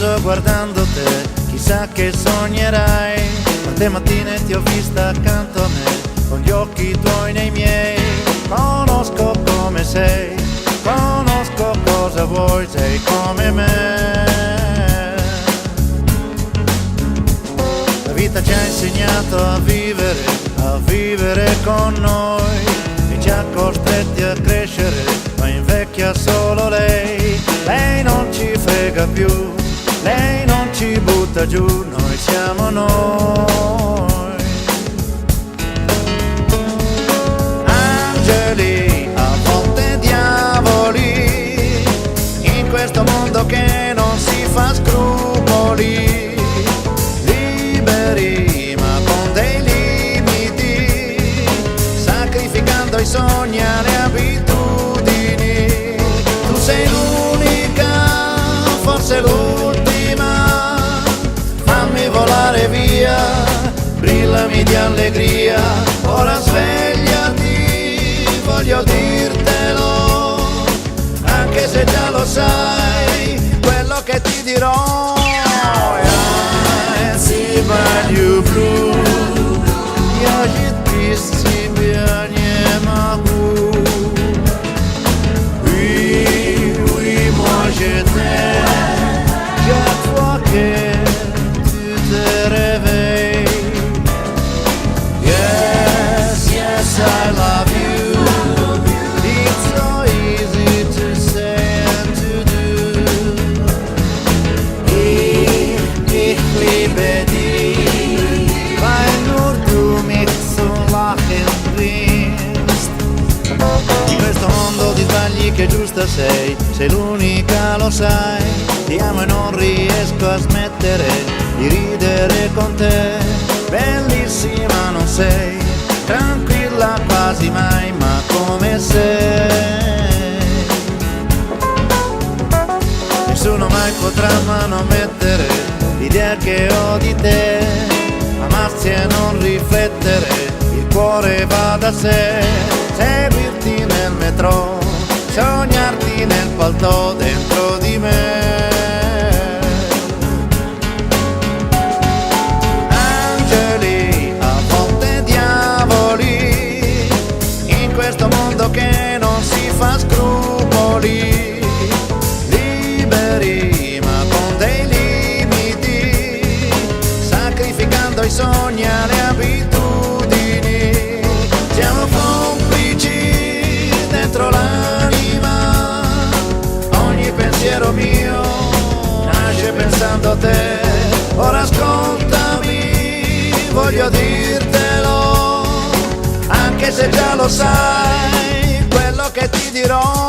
sorriso guardando te, chissà che sognerai. Quante mattine ti ho vista accanto a me, con gli occhi tuoi nei miei. Conosco come sei, conosco cosa vuoi, sei come me. La vita ci ha insegnato a vivere con noi, e ci ha costretti a crescere, ma invecchia solo lei. Lei non ci frega più, lei non ci butta giù, noi siamo noi. Angeli, a volte diavoli, in questo mondo che non si fa scrupoli. Liberi ma con dei limiti, sacrificando i sogni alle abitudini. Tu sei l'unica, forse l'ultima, fammi volare via, brillami di allegria. Ora svegliati, voglio dirtelo, anche se già lo sai, quello che ti dirò. I see by you blue, я же без тебя не могу. Oui, moi je t'aime, chaque fois que tu te réveilles. Yes, yes, I love you. It's so easy to say and to do. Ich liebe dich, weil nur du mich so lachen bringst. In questo mondo di sbagli che giusta sei l'unica, lo sai. Ti amo e non riesco a smettere di ridere con te. Bellissima non sei, tranquilla quasi mai, ma come sei. Nessuno mai potrà manomettere l'idea che ho di te. Amarsi e non riflettere, il cuore va da sé. Seguirti nel metro, sognarti nel palto dentro di me. Angeli, a volte diavoli, in questo mondo che non si fa scrupoli. Liberi ma con dei limiti, sacrificando i sogni alle abitudini. Siamo complici dentro l'anima, ogni pensiero mio nasce pensando a te. Ora ascoltami, voglio dirtelo, anche se già lo sai, quello che ti dirò.